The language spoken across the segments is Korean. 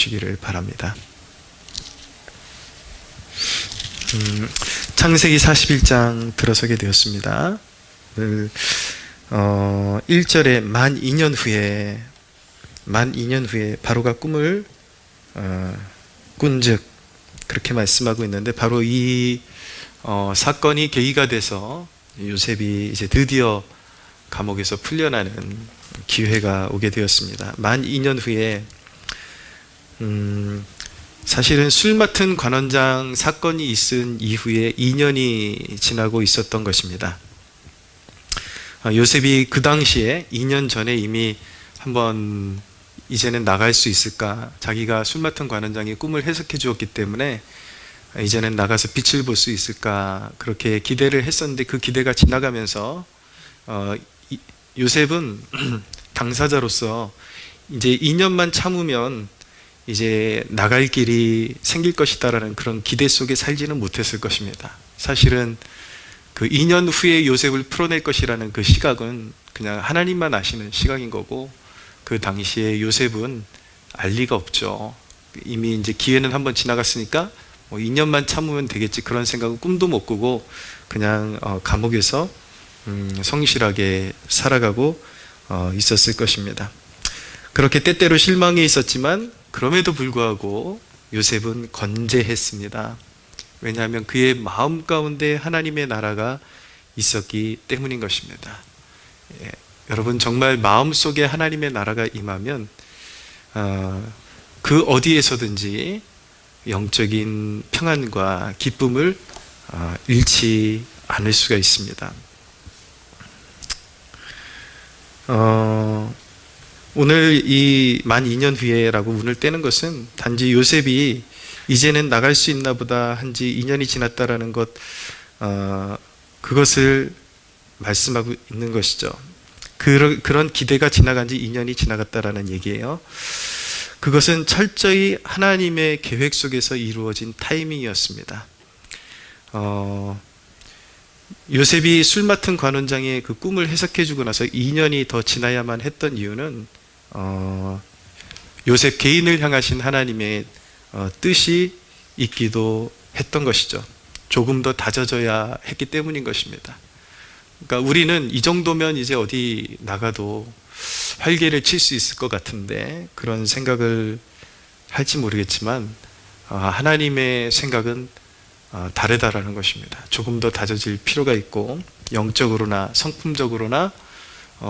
보시기를 바랍니다. 창세기 41장 들어서게 되었습니다. 1절에 만 2년 후에 바로가 꿈을 꾼즉 그렇게 말씀하고 있는데, 바로 이 사건이 계기가 돼서 요셉이 이제 드디어 감옥에서 풀려나는 기회가 오게 되었습니다. 만 2년 후에 사실은 술 맡은 관원장 사건이 있은 이후에 2년이 지나고 있었던 것입니다. 요셉이 그 당시에 2년 전에 이미 한번 이제는 나갈 수 있을까, 자기가 술 맡은 관원장이 꿈을 해석해 주었기 때문에 이제는 나가서 빛을 볼 수 있을까, 그렇게 기대를 했었는데 그 기대가 지나가면서 요셉은 당사자로서 이제 2년만 참으면 이제 나갈 길이 생길 것이다라는 그런 기대 속에 살지는 못했을 것입니다. 사실은 그 2년 후에 요셉을 풀어낼 것이라는 그 시각은 그냥 하나님만 아시는 시각인 거고, 그 당시에 요셉은 알 리가 없죠. 이미 이제 기회는 한번 지나갔으니까 2년만 참으면 되겠지, 그런 생각은 꿈도 못 꾸고 그냥 감옥에서 성실하게 살아가고 있었을 것입니다. 그렇게 때때로 실망이 있었지만 그럼에도 불구하고 요셉은 건재했습니다. 왜냐하면 그의 마음 가운데 하나님의 나라가 있었기 때문인 것입니다. 여러분, 정말 마음속에 하나님의 나라가 임하면 그 어디에서든지 영적인 평안과 기쁨을 잃지 않을 수가 있습니다. 오늘 이 만 2년 후에라고 운을 떼는 것은 단지 요셉이 이제는 나갈 수 있나 보다 한지 2년이 지났다라는 것, 그것을 말씀하고 있는 것이죠. 그런 기대가 지나간 지 2년이 지나갔다라는 얘기예요. 그것은 철저히 하나님의 계획 속에서 이루어진 타이밍이었습니다. 요셉이 술 맡은 관원장의 그 꿈을 해석해 주고 나서 2년이 더 지나야만 했던 이유는 요셉 개인을 향하신 하나님의 뜻이 있기도 했던 것이죠. 조금 더 다져져야 했기 때문인 것입니다. 그러니까 우리는 이 정도면 이제 어디 나가도 활개를 칠 수 있을 것 같은데 그런 생각을 할지 모르겠지만 하나님의 생각은 다르다라는 것입니다. 조금 더 다져질 필요가 있고, 영적으로나 성품적으로나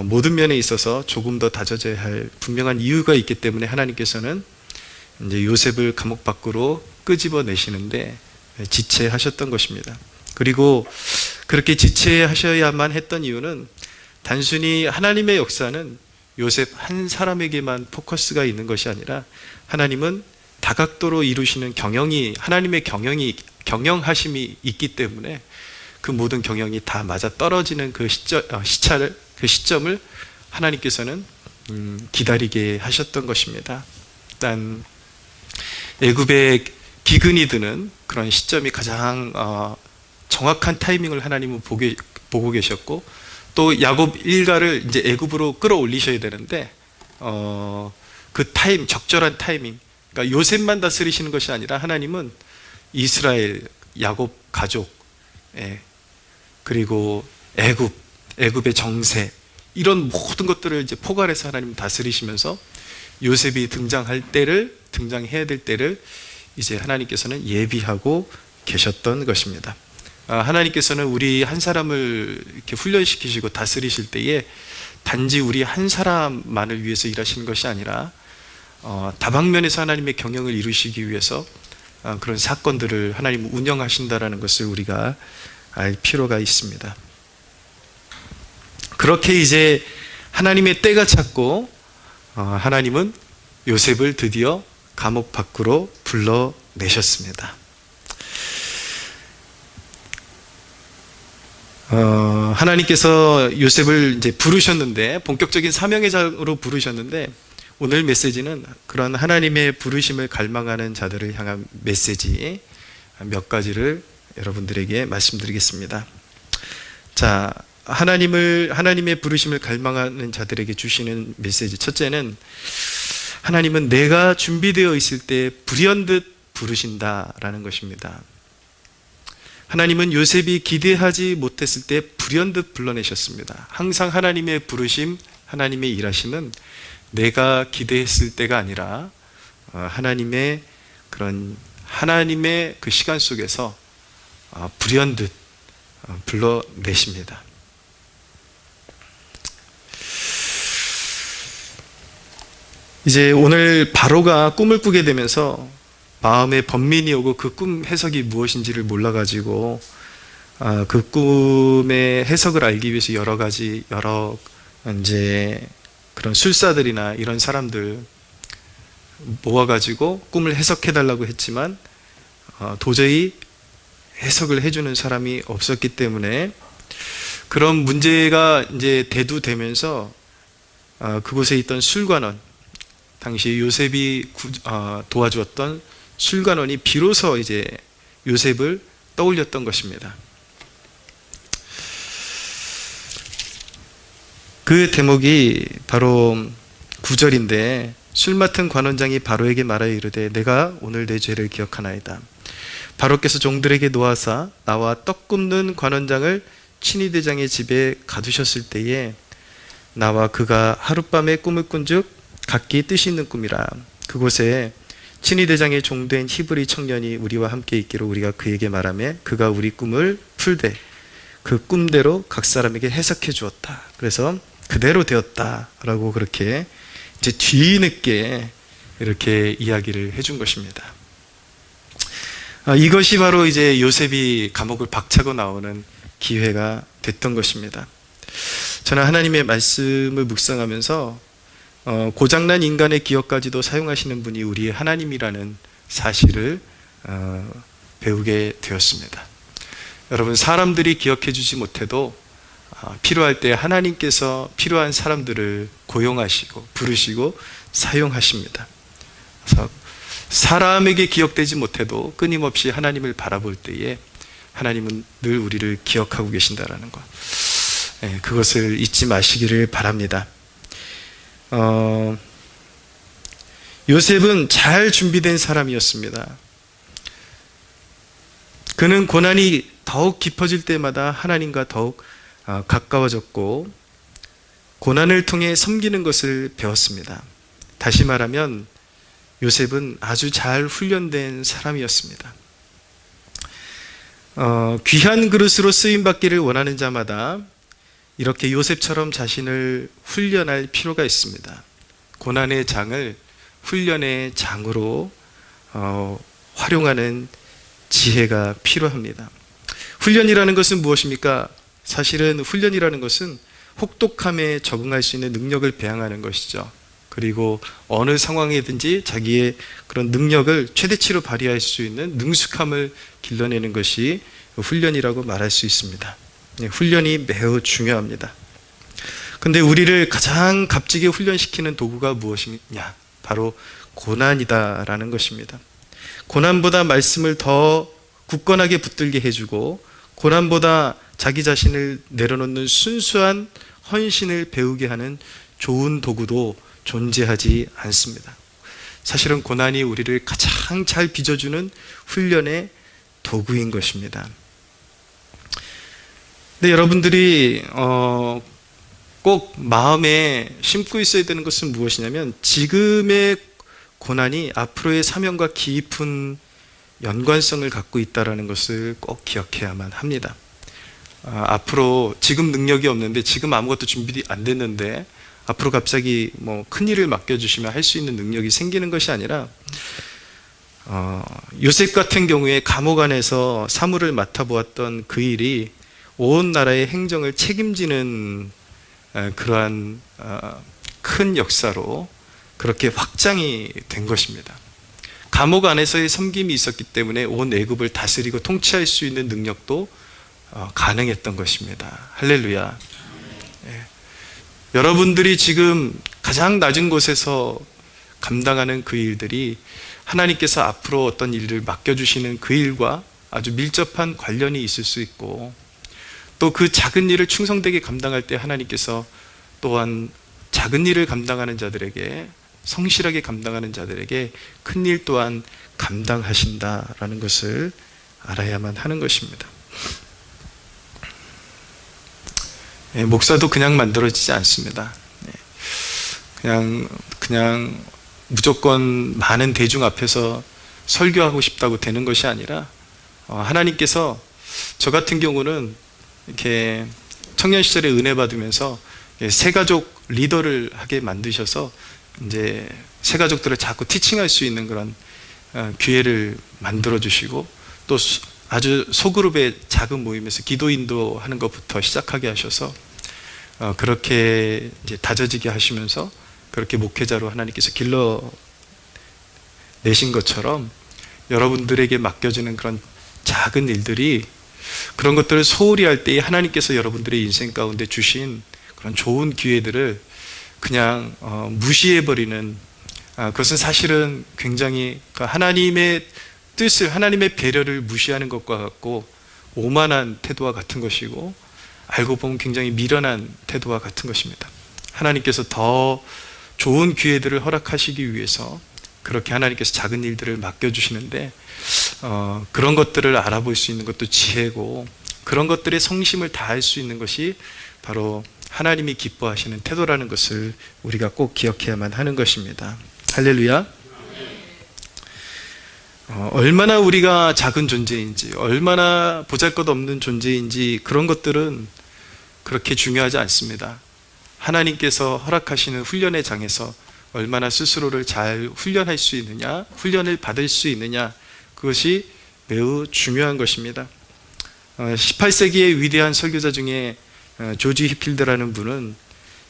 모든 면에 있어서 조금 더 다져져야 할 분명한 이유가 있기 때문에 하나님께서는 이제 요셉을 감옥 밖으로 끄집어 내시는데 지체하셨던 것입니다. 그리고 그렇게 지체하셔야만 했던 이유는 단순히 하나님의 역사는 요셉 한 사람에게만 포커스가 있는 것이 아니라 하나님은 다각도로 이루시는 하나님의 경영하심이 있기 때문에 그 모든 경영이 다 맞아 떨어지는 그 시점을 하나님께서는 기다리게 하셨던 것입니다. 일단 애굽의 기근이 드는 그런 시점이 가장 정확한 타이밍을 하나님은 보고 계셨고, 또 야곱 일가를 이제 애굽으로 끌어올리셔야 되는데 그 적절한 타이밍, 그러니까 요셉만 다스리시는 것이 아니라 하나님은 이스라엘, 야곱 가족, 그리고 애굽의 정세, 이런 모든 것들을 이제 포괄해서 하나님 다스리시면서 요셉이 등장해야 될 때를 이제 하나님께서는 예비하고 계셨던 것입니다. 하나님께서는 우리 한 사람을 이렇게 훈련시키시고 다스리실 때에 단지 우리 한 사람만을 위해서 일하시는 것이 아니라 다방면에서 하나님의 경영을 이루시기 위해서 그런 사건들을 하나님 운영하신다라는 것을 우리가 알 필요가 있습니다. 그렇게 이제 하나님의 때가 찼고 하나님은 요셉을 드디어 감옥 밖으로 불러내셨습니다. 하나님께서 요셉을 이제 부르셨는데, 본격적인 사명의 자로 부르셨는데, 오늘 메시지는 그런 하나님의 부르심을 갈망하는 자들을 향한 메시지 몇 가지를 여러분들에게 말씀드리겠습니다. 자, 하나님의 부르심을 갈망하는 자들에게 주시는 메시지. 첫째는 하나님은 내가 준비되어 있을 때 불현듯 부르신다라는 것입니다. 하나님은 요셉이 기대하지 못했을 때 불현듯 불러내셨습니다. 항상 하나님의 부르심, 하나님의 일하심은 내가 기대했을 때가 아니라 하나님의 그 시간 속에서 불현듯 불러내십니다. 이제 오늘 바로가 꿈을 꾸게 되면서 마음에 번민이 오고 그 꿈 해석이 무엇인지를 몰라가지고 그 꿈의 해석을 알기 위해서 여러 이제 그런 술사들이나 이런 사람들 모아가지고 꿈을 해석해달라고 했지만 도저히 해석을 해주는 사람이 없었기 때문에 그런 문제가 이제 대두되면서 그곳에 있던 술관원, 당시 요셉이 도와주었던 술관원이 비로소 이제 요셉을 떠올렸던 것입니다. 그 대목이 바로 9절인데 술 맡은 관원장이 바로에게 말하여 이르되 내가 오늘 내 죄를 기억하나이다. 바로께서 종들에게 놓아사 나와 떡 굽는 관원장을 친위대장의 집에 가두셨을 때에 나와 그가 하룻밤에 꿈을 꾼즉 각기 뜻이 있는 꿈이라. 그곳에 친위대장의 종된 히브리 청년이 우리와 함께 있기로 우리가 그에게 말하며 그가 우리 꿈을 풀되 그 꿈대로 각 사람에게 해석해 주었다. 그래서 그대로 되었다라고 그렇게 이제 뒤늦게 이렇게 이야기를 해준 것입니다. 이것이 바로 이제 요셉이 감옥을 박차고 나오는 기회가 됐던 것입니다. 저는 하나님의 말씀을 묵상하면서 고장난 인간의 기억까지도 사용하시는 분이 우리의 하나님이라는 사실을 배우게 되었습니다. 여러분, 사람들이 기억해 주지 못해도 필요할 때 하나님께서 필요한 사람들을 고용하시고 부르시고 사용하십니다. 그래서 사람에게 기억되지 못해도 끊임없이 하나님을 바라볼 때에 하나님은 늘 우리를 기억하고 계신다라는 것, 그것을 잊지 마시기를 바랍니다. 요셉은 잘 준비된 사람이었습니다. 그는 고난이 더욱 깊어질 때마다 하나님과 더욱 가까워졌고 고난을 통해 섬기는 것을 배웠습니다. 다시 말하면 요셉은 아주 잘 훈련된 사람이었습니다. 귀한 그릇으로 쓰임받기를 원하는 자마다 이렇게 요셉처럼 자신을 훈련할 필요가 있습니다. 고난의 장을 훈련의 장으로 활용하는 지혜가 필요합니다. 훈련이라는 것은 무엇입니까? 사실은 훈련이라는 것은 혹독함에 적응할 수 있는 능력을 배양하는 것이죠. 그리고 어느 상황이든지 자기의 그런 능력을 최대치로 발휘할 수 있는 능숙함을 길러내는 것이 훈련이라고 말할 수 있습니다. 훈련이 매우 중요합니다. 근데 우리를 가장 값지게 훈련시키는 도구가 무엇이냐? 바로 고난이다라는 것입니다. 고난보다 말씀을 더 굳건하게 붙들게 해주고 고난보다 자기 자신을 내려놓는 순수한 헌신을 배우게 하는 좋은 도구도 존재하지 않습니다. 사실은 고난이 우리를 가장 잘 빚어주는 훈련의 도구인 것입니다. 근데 여러분들이 꼭 마음에 심고 있어야 되는 것은 무엇이냐면 지금의 고난이 앞으로의 사명과 깊은 연관성을 갖고 있다는 것을 꼭 기억해야만 합니다. 앞으로 지금 능력이 없는데 지금 아무것도 준비 안 됐는데 앞으로 갑자기 큰 일을 맡겨주시면 할 수 있는 능력이 생기는 것이 아니라 요셉 같은 경우에 감옥 안에서 사물을 맡아보았던 그 일이 온 나라의 행정을 책임지는 그러한 큰 역사로 그렇게 확장이 된 것입니다. 감옥 안에서의 섬김이 있었기 때문에 온 애굽을 다스리고 통치할 수 있는 능력도 가능했던 것입니다. 할렐루야. 여러분들이 지금 가장 낮은 곳에서 감당하는 그 일들이 하나님께서 앞으로 어떤 일을 맡겨주시는 그 일과 아주 밀접한 관련이 있을 수 있고 또 그 작은 일을 충성되게 감당할 때 하나님께서 또한 작은 일을 감당하는 자들에게 성실하게 감당하는 자들에게 큰 일 또한 감당하신다라는 것을 알아야만 하는 것입니다. 목사도 그냥 만들어지지 않습니다. 그냥 무조건 많은 대중 앞에서 설교하고 싶다고 되는 것이 아니라 하나님께서 저 같은 경우는 이렇게 청년 시절에 은혜 받으면서 새가족 리더를 하게 만드셔서 이제 새가족들을 자꾸 티칭할 수 있는 그런 기회를 만들어 주시고 또 아주 소그룹의 작은 모임에서 기도 인도하는 것부터 시작하게 하셔서 그렇게 이제 다져지게 하시면서 그렇게 목회자로 하나님께서 길러 내신 것처럼 여러분들에게 맡겨지는 그런 작은 일들이 그런 것들을 소홀히 할 때에 하나님께서 여러분들의 인생 가운데 주신 그런 좋은 기회들을 그냥 무시해버리는, 그것은 사실은 굉장히 하나님의 뜻을, 하나님의 배려를 무시하는 것과 같고 오만한 태도와 같은 것이고 알고 보면 굉장히 미련한 태도와 같은 것입니다. 하나님께서 더 좋은 기회들을 허락하시기 위해서 그렇게 하나님께서 작은 일들을 맡겨주시는데 그런 것들을 알아볼 수 있는 것도 지혜고 그런 것들의 성심을 다할 수 있는 것이 바로 하나님이 기뻐하시는 태도라는 것을 우리가 꼭 기억해야만 하는 것입니다. 할렐루야. 얼마나 우리가 작은 존재인지, 얼마나 보잘것없는 존재인지 그런 것들은 그렇게 중요하지 않습니다. 하나님께서 허락하시는 훈련의 장에서 얼마나 스스로를 잘 훈련할 수 있느냐, 훈련을 받을 수 있느냐, 그것이 매우 중요한 것입니다. 18세기의 위대한 설교자 중에 조지 히필드라는 분은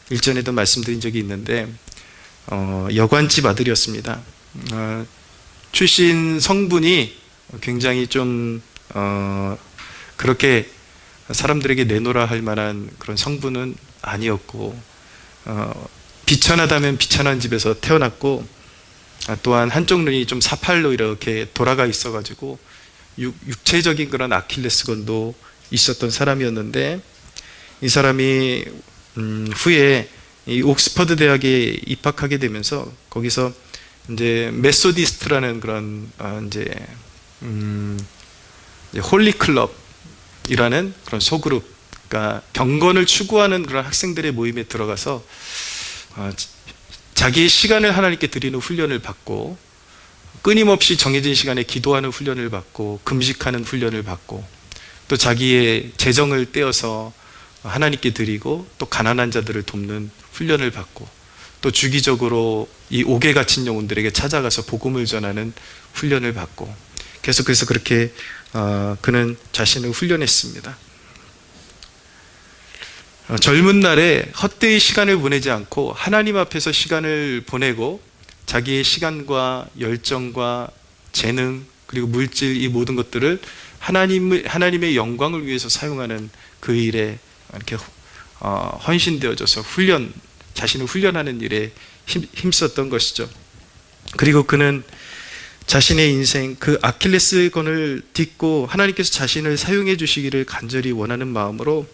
일전에도 말씀드린 적이 있는데 여관집 아들이었습니다. 출신 성분이 굉장히 좀 그렇게 사람들에게 내놓으라 할 만한 그런 성분은 아니었고 비천하다면 비천한 집에서 태어났고 또한 한쪽 눈이 좀 사팔로 이렇게 돌아가 있어가지고 육체적인 그런 아킬레스건도 있었던 사람이었는데 이 사람이 후에 이 옥스퍼드 대학에 입학하게 되면서 거기서 이제 메소디스트라는 그런 이제 홀리 클럽이라는 그런 소그룹, 그러니까 경건을 추구하는 그런 학생들의 모임에 들어가서 자기의 시간을 하나님께 드리는 훈련을 받고 끊임없이 정해진 시간에 기도하는 훈련을 받고 금식하는 훈련을 받고 또 자기의 재정을 떼어서 하나님께 드리고 또 가난한 자들을 돕는 훈련을 받고 또 주기적으로 이 옥에 갇힌 영혼들에게 찾아가서 복음을 전하는 훈련을 받고 계속해서 그렇게 그는 자신을 훈련했습니다. 젊은 날에 헛되이 시간을 보내지 않고 하나님 앞에서 시간을 보내고 자기의 시간과 열정과 재능 그리고 물질 이 모든 것들을 하나님의 영광을 위해서 사용하는 그 일에 이렇게 헌신되어져서 자신을 훈련하는 일에 힘썼던 것이죠. 그리고 그는 자신의 인생 그 아킬레스건을 딛고 하나님께서 자신을 사용해 주시기를 간절히 원하는 마음으로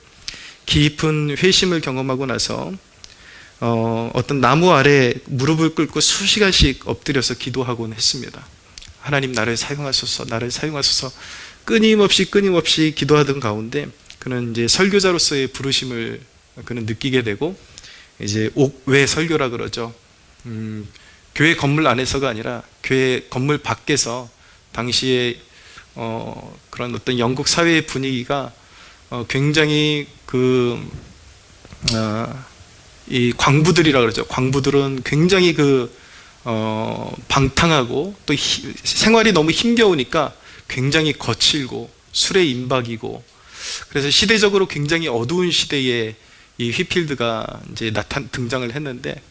깊은 회심을 경험하고 나서 어떤 나무 아래 무릎을 꿇고 수시간씩 엎드려서 기도하곤 했습니다. 하나님 나를 사용하소서, 나를 사용하소서 끊임없이 기도하던 가운데 그는 이제 설교자로서의 부르심을 그는 느끼게 되고 이제 옥외 설교라 그러죠. 교회 건물 안에서가 아니라 교회 건물 밖에서 당시에 그런 어떤 영국 사회의 분위기가 굉장히 이 광부들이라 그러죠. 광부들은 굉장히 방탕하고 또 생활이 너무 힘겨우니까 굉장히 거칠고 술에 임박이고 그래서 시대적으로 굉장히 어두운 시대에 이 휘필드가 이제 등장을 했는데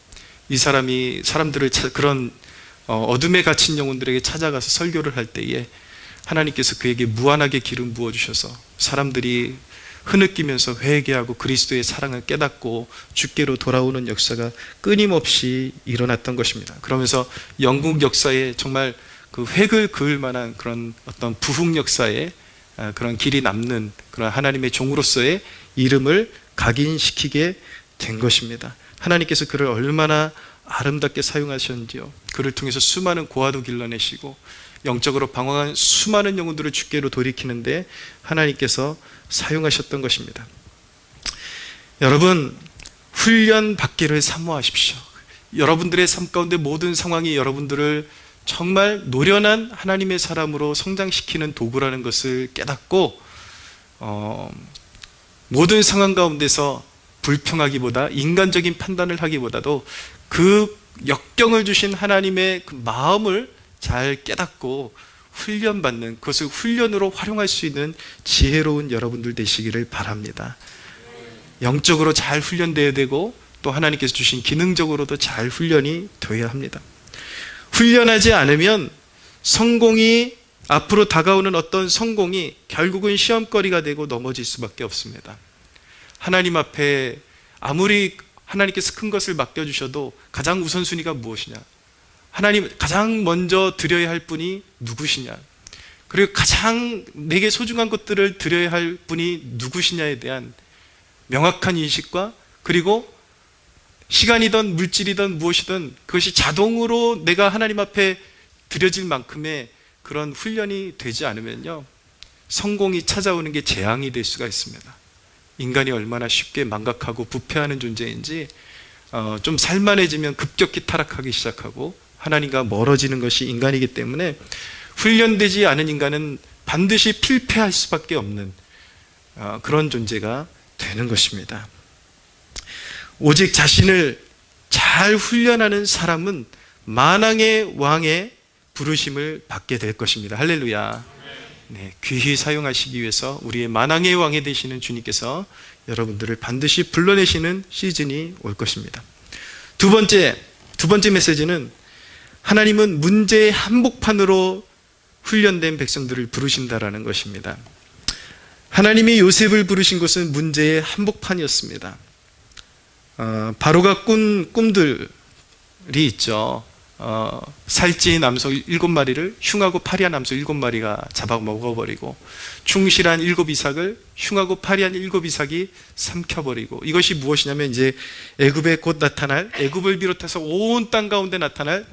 이 사람이 사람들을 그런 어둠에 갇힌 영혼들에게 찾아가서 설교를 할 때에 하나님께서 그에게 무한하게 기름 부어주셔서 사람들이 흐느끼면서 회개하고 그리스도의 사랑을 깨닫고 주께로 돌아오는 역사가 끊임없이 일어났던 것입니다. 그러면서 영국 역사에 정말 그 획을 그을 만한 그런 어떤 부흥 역사에 그런 길이 남는 그런 하나님의 종으로서의 이름을 각인시키게 된 것입니다. 하나님께서 그를 얼마나 아름답게 사용하셨는지요. 그를 통해서 수많은 고아도 길러내시고 영적으로 방황한 수많은 영혼들을 주께로 돌이키는데 하나님께서 사용하셨던 것입니다. 여러분, 훈련 받기를 사모하십시오. 여러분들의 삶 가운데 모든 상황이 여러분들을 정말 노련한 하나님의 사람으로 성장시키는 도구라는 것을 깨닫고 모든 상황 가운데서 불평하기보다, 인간적인 판단을 하기보다도 그 역경을 주신 하나님의 그 마음을 잘 깨닫고 훈련받는, 그것을 훈련으로 활용할 수 있는 지혜로운 여러분들 되시기를 바랍니다. 영적으로 잘 훈련되어야 되고 또 하나님께서 주신 기능적으로도 잘 훈련이 되어야 합니다. 훈련하지 않으면 성공이, 앞으로 다가오는 어떤 성공이 결국은 시험거리가 되고 넘어질 수밖에 없습니다. 하나님 앞에 아무리 하나님께서 큰 것을 맡겨주셔도 가장 우선순위가 무엇이냐? 하나님 가장 먼저 드려야 할 분이 누구시냐? 그리고 가장 내게 소중한 것들을 드려야 할 분이 누구시냐에 대한 명확한 인식과, 그리고 시간이든 물질이든 무엇이든 그것이 자동으로 내가 하나님 앞에 드려질 만큼의 그런 훈련이 되지 않으면요, 성공이 찾아오는 게 재앙이 될 수가 있습니다. 인간이 얼마나 쉽게 망각하고 부패하는 존재인지 좀 살만해지면 급격히 타락하기 시작하고 하나님과 멀어지는 것이 인간이기 때문에 훈련되지 않은 인간은 반드시 필패할 수밖에 없는 그런 존재가 되는 것입니다. 오직 자신을 잘 훈련하는 사람은 만왕의 왕의 부르심을 받게 될 것입니다. 할렐루야. 네, 귀히 사용하시기 위해서 우리의 만왕의 왕이 되시는 주님께서 여러분들을 반드시 불러내시는 시즌이 올 것입니다. 두 번째 메시지는 하나님은 문제의 한복판으로 훈련된 백성들을 부르신다라는 것입니다. 하나님이 요셉을 부르신 것은 문제의 한복판이었습니다. 바로가 꾼 꿈들이 있죠. 살찌인 암소 7마리를 흉하고 파리한 암소 7마리가 잡아먹어버리고, 충실한 7이삭을 흉하고 파리한 7이삭이 삼켜버리고, 이것이 무엇이냐면 이제 애굽에 곧 나타날, 애굽을 비롯해서 온 땅 가운데 나타날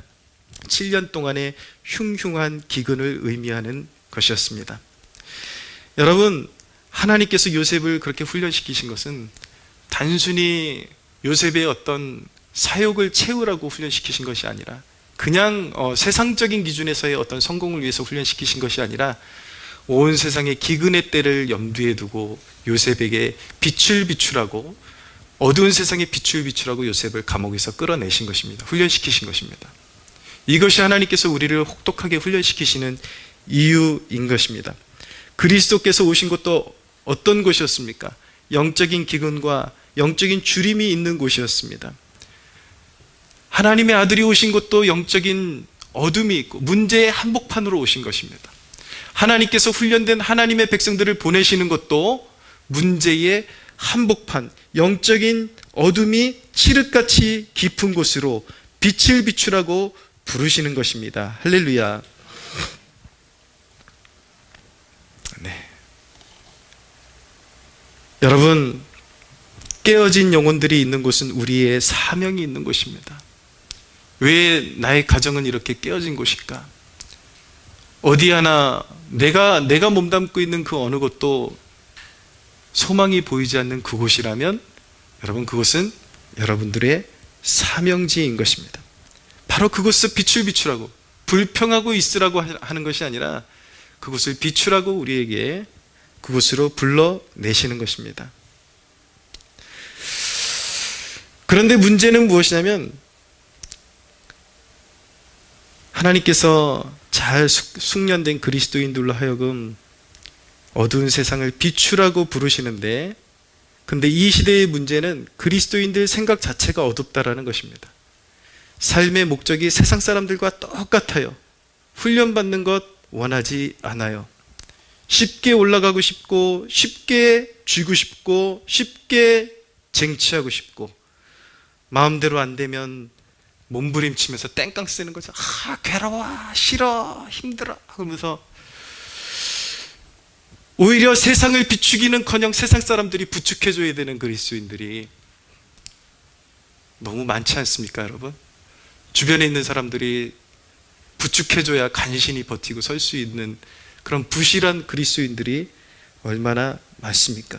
7년 동안의 흉흉한 기근을 의미하는 것이었습니다. 여러분, 하나님께서 요셉을 그렇게 훈련시키신 것은 단순히 요셉의 어떤 사욕을 채우라고 훈련시키신 것이 아니라, 그냥 세상적인 기준에서의 어떤 성공을 위해서 훈련시키신 것이 아니라 온 세상의 기근의 때를 염두에 두고 요셉에게 빛을 비추라고, 어두운 세상의 빛을 비추라고 요셉을 감옥에서 끌어내신 것입니다. 훈련시키신 것입니다. 이것이 하나님께서 우리를 혹독하게 훈련시키시는 이유인 것입니다. 그리스도께서 오신 것도 어떤 곳이었습니까? 영적인 기근과 영적인 주림이 있는 곳이었습니다. 하나님의 아들이 오신 것도 영적인 어둠이 있고 문제의 한복판으로 오신 것입니다. 하나님께서 훈련된 하나님의 백성들을 보내시는 것도 문제의 한복판, 영적인 어둠이 칠흑같이 깊은 곳으로 빛을 비추라고 부르시는 것입니다. 할렐루야. 네. 여러분, 깨어진 영혼들이 있는 곳은 우리의 사명이 있는 곳입니다. 왜 나의 가정은 이렇게 깨어진 곳일까? 어디 하나 내가 몸담고 있는 그 어느 곳도 소망이 보이지 않는 그곳이라면 여러분, 그곳은 여러분들의 사명지인 것입니다. 바로 그곳에서 빛을 비추라고, 불평하고 있으라고 하는 것이 아니라 그곳을 비추라고 우리에게 그곳으로 불러내시는 것입니다. 그런데 문제는 무엇이냐면, 하나님께서 잘 숙련된 그리스도인들로 하여금 어두운 세상을 비추라고 부르시는데, 근데 이 시대의 문제는 그리스도인들 생각 자체가 어둡다라는 것입니다. 삶의 목적이 세상 사람들과 똑같아요. 훈련받는 것 원하지 않아요. 쉽게 올라가고 싶고, 쉽게 쥐고 싶고, 쉽게 쟁취하고 싶고, 마음대로 안 되면 몸부림치면서 땡깡 쓰는 거죠. 괴로워, 싫어, 힘들어 하면서 오히려 세상을 비추기는커녕 세상 사람들이 부축해줘야 되는 그리스도인들이 너무 많지 않습니까, 여러분? 주변에 있는 사람들이 부축해줘야 간신히 버티고 설 수 있는 그런 부실한 그리스도인들이 얼마나 많습니까?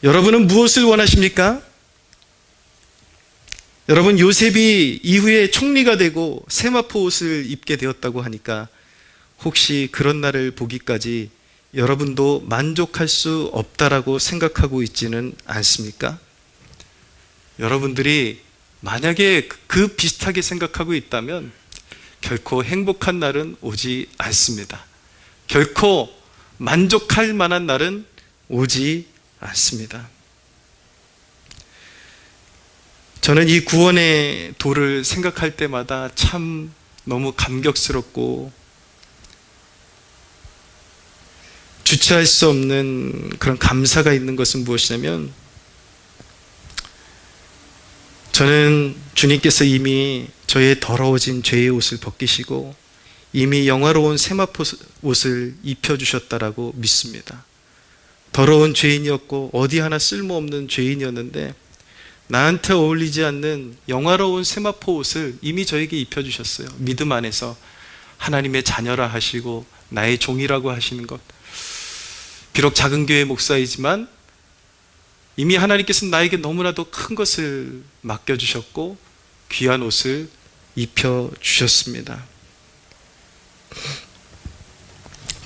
여러분은 무엇을 원하십니까? 여러분, 요셉이 이후에 총리가 되고 세마포 옷을 입게 되었다고 하니까 혹시 그런 날을 보기까지 여러분도 만족할 수 없다라고 생각하고 있지는 않습니까? 여러분들이 만약에 그 비슷하게 생각하고 있다면 결코 행복한 날은 오지 않습니다. 결코 만족할 만한 날은 오지 않습니다. 저는 이 구원의 도를 생각할 때마다 참 너무 감격스럽고 주체할 수 없는 그런 감사가 있는 것은 무엇이냐면, 저는 주님께서 이미 저의 더러워진 죄의 옷을 벗기시고 이미 영화로운 세마포 옷을 입혀주셨다라고 믿습니다. 더러운 죄인이었고 어디 하나 쓸모없는 죄인이었는데 나한테 어울리지 않는 영화로운 세마포 옷을 이미 저에게 입혀주셨어요. 믿음 안에서 하나님의 자녀라 하시고 나의 종이라고 하시는 것. 비록 작은 교회 목사이지만 이미 하나님께서는 나에게 너무나도 큰 것을 맡겨주셨고 귀한 옷을 입혀주셨습니다.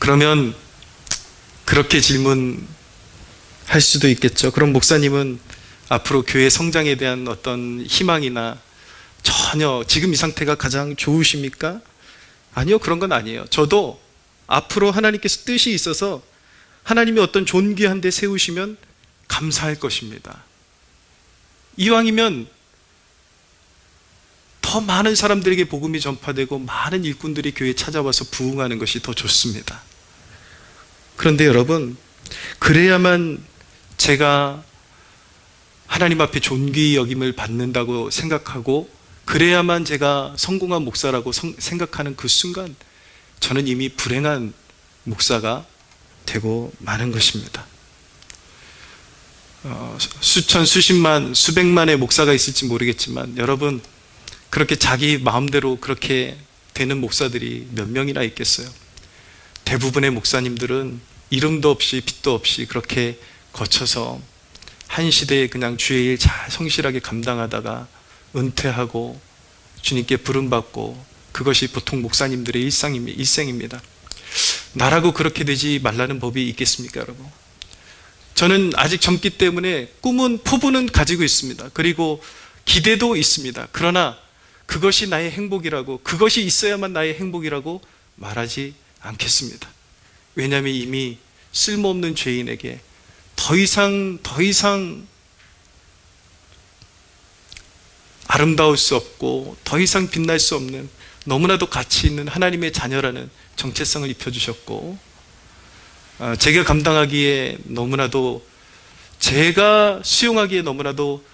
그러면 그렇게 질문할 수도 있겠죠. 그럼 목사님은 앞으로 교회 성장에 대한 어떤 희망이나 전혀 지금 이 상태가 가장 좋으십니까? 아니요, 그런 건 아니에요. 저도 앞으로 하나님께서 뜻이 있어서 하나님이 어떤 존귀한 데 세우시면 감사할 것입니다. 이왕이면 더 많은 사람들에게 복음이 전파되고 많은 일꾼들이 교회에 찾아와서 부흥하는 것이 더 좋습니다. 그런데 여러분, 그래야만 제가 하나님 앞에 존귀 여김을 받는다고 생각하고 그래야만 제가 성공한 목사라고 생각하는 그 순간 저는 이미 불행한 목사가 되고 마는 것입니다. 수천, 수십만, 수백만의 목사가 있을지 모르겠지만 여러분, 그렇게 자기 마음대로 그렇게 되는 목사들이 몇 명이나 있겠어요? 대부분의 목사님들은 이름도 없이 빛도 없이 그렇게 거쳐서 한 시대에 그냥 주의 일 잘 성실하게 감당하다가 은퇴하고 주님께 부름받고, 그것이 보통 목사님들의 일생입니다. 나라고 그렇게 되지 말라는 법이 있겠습니까, 여러분? 저는 아직 젊기 때문에 꿈은, 포부는 가지고 있습니다. 그리고 기대도 있습니다. 그러나 그것이 나의 행복이라고, 그것이 있어야만 나의 행복이라고 말하지 않겠습니다. 왜냐하면 이미 쓸모없는 죄인에게 더 이상 아름다울 수 없고 더 이상 빛날 수 없는 너무나도 가치 있는 하나님의 자녀라는 정체성을 입혀주셨고, 제가 감당하기에 너무나도, 제가 수용하기에 너무나도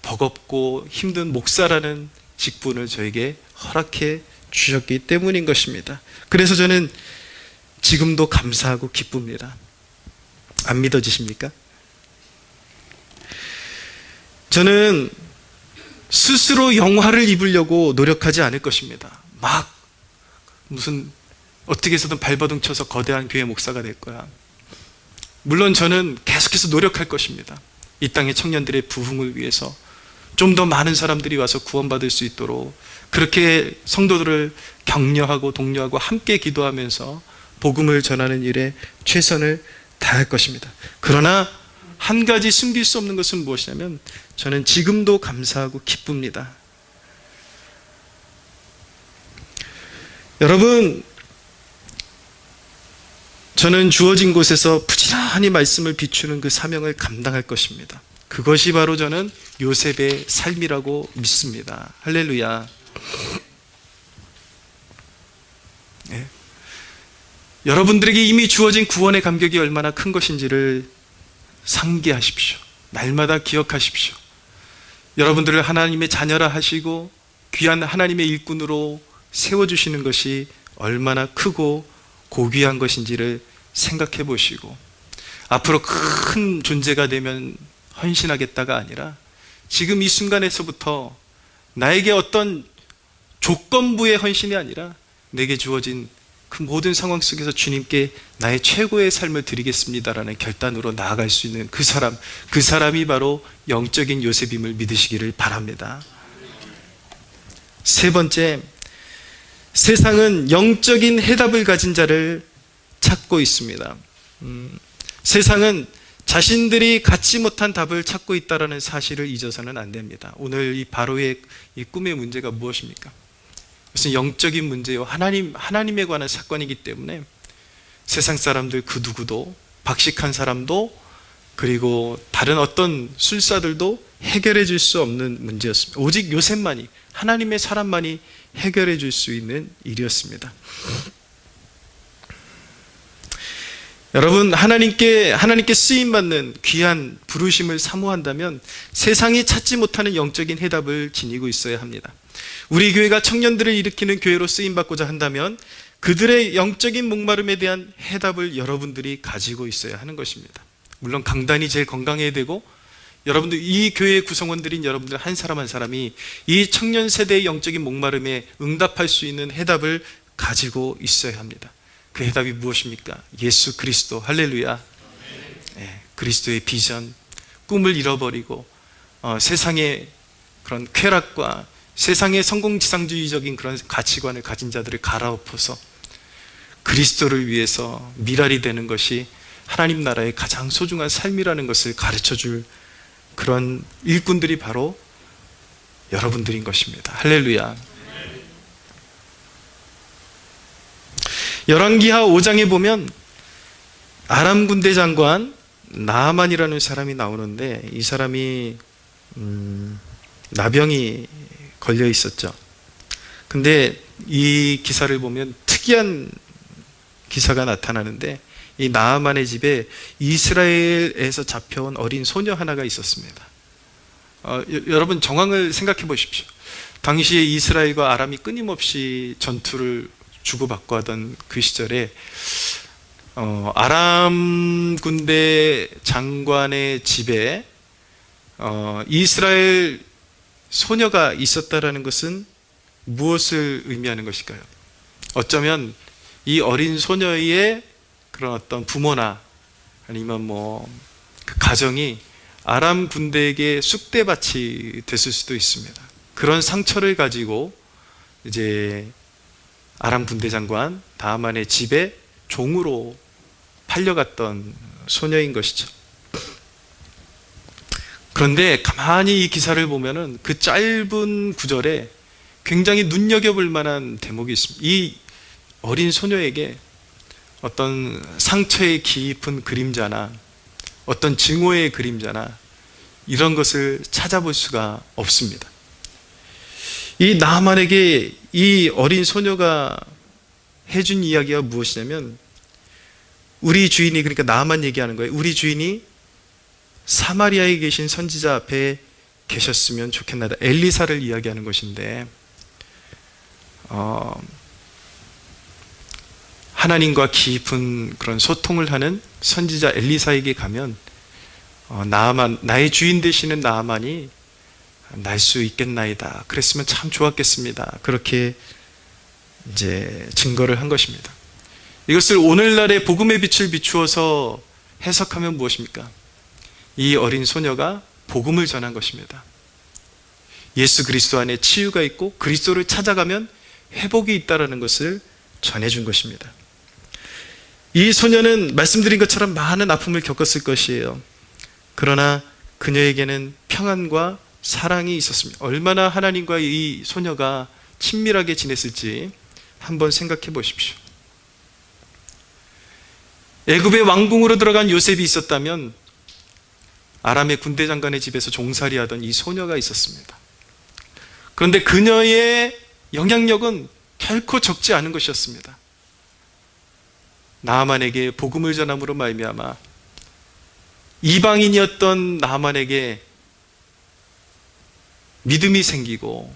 버겁고 힘든 목사라는 직분을 저에게 허락해 주셨기 때문인 것입니다. 그래서 저는 지금도 감사하고 기쁩니다. 안 믿어지십니까? 저는 스스로 영화를 입으려고 노력하지 않을 것입니다. 막 무슨 어떻게 해서든 발버둥 쳐서 거대한 교회 목사가 될 거야. 물론 저는 계속해서 노력할 것입니다. 이 땅의 청년들의 부흥을 위해서 좀 더 많은 사람들이 와서 구원받을 수 있도록 그렇게 성도들을 격려하고 독려하고 함께 기도하면서 복음을 전하는 일에 최선을 다할 것입니다. 그러나 한 가지 숨길 수 없는 것은 무엇이냐면 저는 지금도 감사하고 기쁩니다. 여러분, 저는 주어진 곳에서 부지런히 말씀을 비추는 그 사명을 감당할 것입니다. 그것이 바로 저는 요셉의 삶이라고 믿습니다. 할렐루야. 네. 여러분들에게 이미 주어진 구원의 감격이 얼마나 큰 것인지를 상기하십시오. 날마다 기억하십시오. 여러분들을 하나님의 자녀라 하시고 귀한 하나님의 일꾼으로 세워주시는 것이 얼마나 크고 고귀한 것인지를 생각해 보시고 앞으로 큰 존재가 되면 헌신하겠다가 아니라 지금 이 순간에서부터 나에게 어떤 조건부의 헌신이 아니라 내게 주어진 그 모든 상황 속에서 주님께 나의 최고의 삶을 드리겠습니다라는 결단으로 나아갈 수 있는 그 사람이 바로 영적인 요셉임을 믿으시기를 바랍니다. 세 번째, 세상은 영적인 해답을 가진 자를 찾고 있습니다. 세상은 자신들이 갖지 못한 답을 찾고 있다는 사실을 잊어서는 안 됩니다. 오늘 이 바로의 이 꿈의 문제가 무엇입니까? 무슨 영적인 문제요, 하나님에 관한 사건이기 때문에 세상 사람들 그 누구도, 박식한 사람도, 그리고 다른 어떤 술사들도 해결해 줄 수 없는 문제였습니다. 오직 요셉만이, 하나님의 사람만이 해결해 줄 수 있는 일이었습니다. 여러분, 하나님께 쓰임받는 귀한 부르심을 사모한다면 세상이 찾지 못하는 영적인 해답을 지니고 있어야 합니다. 우리 교회가 청년들을 일으키는 교회로 쓰임받고자 한다면 그들의 영적인 목마름에 대한 해답을 여러분들이 가지고 있어야 하는 것입니다. 물론 강단이 제일 건강해야 되고, 여러분들, 이 교회의 구성원들인 여러분들 한 사람 한 사람이 이 청년 세대의 영적인 목마름에 응답할 수 있는 해답을 가지고 있어야 합니다. 그 해답이 무엇입니까? 예수 그리스도. 할렐루야. 네, 그리스도의 비전, 꿈을 잃어버리고 세상의 그런 쾌락과 세상의 성공지상주의적인 그런 가치관을 가진 자들을 갈아엎어서 그리스도를 위해서 미랄이 되는 것이 하나님 나라의 가장 소중한 삶이라는 것을 가르쳐줄 그런 일꾼들이 바로 여러분들인 것입니다. 할렐루야. 열왕기하 5장에 보면 아람 군대 장관 나아만이라는 사람이 나오는데, 이 사람이 나병이 걸려 있었죠. 근데 이 기사를 보면 특이한 기사가 나타나는데, 이 나아만의 집에 이스라엘에서 잡혀온 어린 소녀 하나가 있었습니다. 여러분 정황을 생각해 보십시오. 당시에 이스라엘과 아람이 끊임없이 전투를 주고받고 하던 그 시절에 아람 군대 장관의 집에 이스라엘 소녀가 있었다라는 것은 무엇을 의미하는 것일까요? 어쩌면 이 어린 소녀의 그런 어떤 부모나 아니면 그 가정이 아람 군대에게 쑥대밭이 됐을 수도 있습니다. 그런 상처를 가지고 이제 아람 군대 장관 다만의 집에 종으로 팔려갔던 소녀인 것이죠. 그런데 가만히 이 기사를 보면은 그 짧은 구절에 굉장히 눈여겨볼 만한 대목이 있습니다. 이 어린 소녀에게 어떤 상처의 깊은 그림자나 어떤 증오의 그림자나 이런 것을 찾아볼 수가 없습니다. 이 나아만에게 이 어린 소녀가 해준 이야기가 무엇이냐면, 우리 주인이, 그러니까 나아만 얘기하는 거예요. 우리 주인이 사마리아에 계신 선지자 앞에 계셨으면 좋겠나이다. 엘리사를 이야기하는 것인데, 하나님과 깊은 그런 소통을 하는 선지자 엘리사에게 가면 나아만, 나의 주인 되시는 나아만이 날 수 있겠나이다. 그랬으면 참 좋았겠습니다. 그렇게 이제 증거를 한 것입니다. 이것을 오늘날의 복음의 빛을 비추어서 해석하면 무엇입니까? 이 어린 소녀가 복음을 전한 것입니다. 예수 그리스도 안에 치유가 있고 그리스도를 찾아가면 회복이 있다는 것을 전해준 것입니다. 이 소녀는 말씀드린 것처럼 많은 아픔을 겪었을 것이에요. 그러나 그녀에게는 평안과 사랑이 있었습니다. 얼마나 하나님과 이 소녀가 친밀하게 지냈을지 한번 생각해 보십시오. 애굽의 왕궁으로 들어간 요셉이 있었다면 아람의 군대 장관의 집에서 종살이하던 이 소녀가 있었습니다. 그런데 그녀의 영향력은 결코 적지 않은 것이었습니다. 나아만에게 복음을 전함으로 말미암아 이방인이었던 나아만에게 믿음이 생기고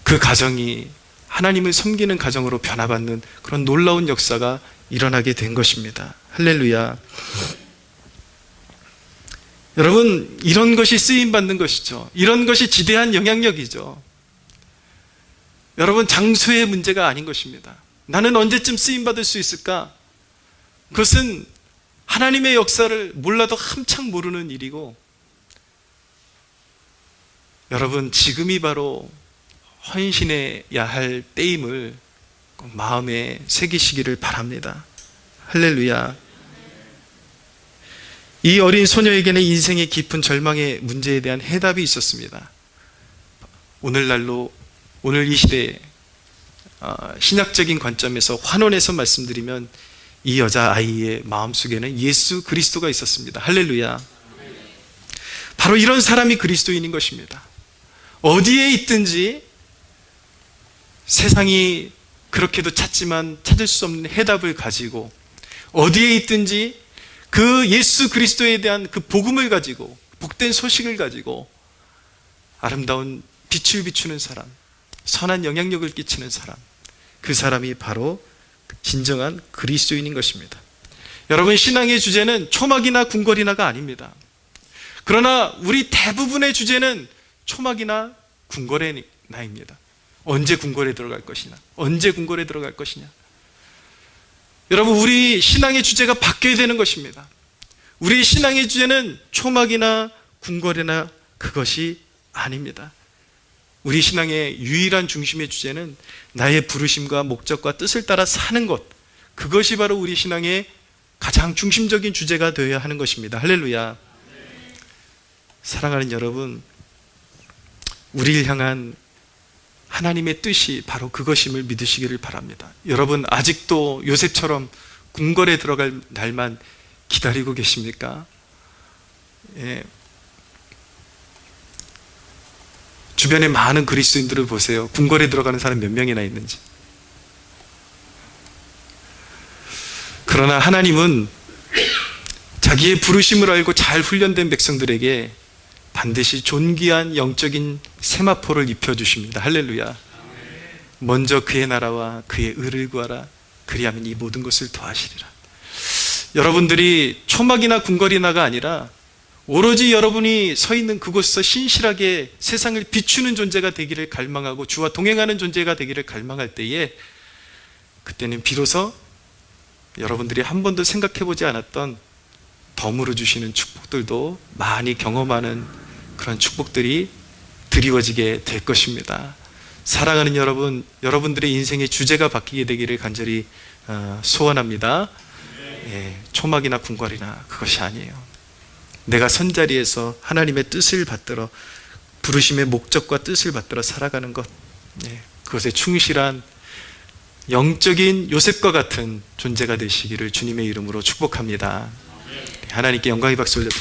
그 가정이 하나님을 섬기는 가정으로 변화받는 그런 놀라운 역사가 일어나게 된 것입니다. 할렐루야. 여러분, 이런 것이 쓰임받는 것이죠. 이런 것이 지대한 영향력이죠. 여러분, 장소의 문제가 아닌 것입니다. 나는 언제쯤 쓰임받을 수 있을까? 그것은 하나님의 역사를 몰라도 한창 모르는 일이고, 여러분, 지금이 바로 헌신해야 할 때임을 마음에 새기시기를 바랍니다. 할렐루야. 이 어린 소녀에게는 인생의 깊은 절망의 문제에 대한 해답이 있었습니다. 오늘 이 시대에 신학적인 관점에서 환원해서 말씀드리면 이 여자아이의 마음속에는 예수 그리스도가 있었습니다. 할렐루야. 바로 이런 사람이 그리스도인인 것입니다. 어디에 있든지 세상이 그렇게도 찾지만 찾을 수 없는 해답을 가지고, 어디에 있든지 그 예수 그리스도에 대한 그 복음을 가지고, 복된 소식을 가지고 아름다운 빛을 비추는 사람, 선한 영향력을 끼치는 사람, 그 사람이 바로 진정한 그리스도인인 것입니다. 여러분, 신앙의 주제는 초막이나 궁궐이나가 아닙니다. 그러나 우리 대부분의 주제는 초막이나 궁궐의 나입니다. 언제 궁궐에 들어갈 것이냐, 언제 궁궐에 들어갈 것이냐. 여러분, 우리 신앙의 주제가 바뀌어야 되는 것입니다. 우리 신앙의 주제는 초막이나 궁궐이나 그것이 아닙니다. 우리 신앙의 유일한 중심의 주제는 나의 부르심과 목적과 뜻을 따라 사는 것, 그것이 바로 우리 신앙의 가장 중심적인 주제가 되어야 하는 것입니다. 할렐루야. 사랑하는 여러분, 우리를 향한 하나님의 뜻이 바로 그것임을 믿으시기를 바랍니다. 여러분, 아직도 요셉처럼 궁궐에 들어갈 날만 기다리고 계십니까? 예. 주변에 많은 그리스도인들을 보세요. 궁궐에 들어가는 사람 몇 명이나 있는지. 그러나 하나님은 자기의 부르심을 알고 잘 훈련된 백성들에게 반드시 존귀한 영적인 세마포를 입혀주십니다. 할렐루야. 먼저 그의 나라와 그의 의를 구하라. 그리하면 이 모든 것을 더하시리라. 여러분들이 초막이나 궁궐이나가 아니라 오로지 여러분이 서 있는 그곳에서 신실하게 세상을 비추는 존재가 되기를 갈망하고 주와 동행하는 존재가 되기를 갈망할 때에, 그때는 비로소 여러분들이 한 번도 생각해보지 않았던 덤으로 주시는 축복들도 많이 경험하는 그런 축복들이 드리워지게 될 것입니다. 사랑하는 여러분, 여러분들의 인생의 주제가 바뀌게 되기를 간절히 소원합니다. 예, 초막이나 궁궐이나 그것이 아니에요. 내가 선자리에서 하나님의 뜻을 받들어, 부르심의 목적과 뜻을 받들어 살아가는 것, 예, 그것에 충실한 영적인 요셉과 같은 존재가 되시기를 주님의 이름으로 축복합니다. 하나님께 영광의 박수 올려드립니다.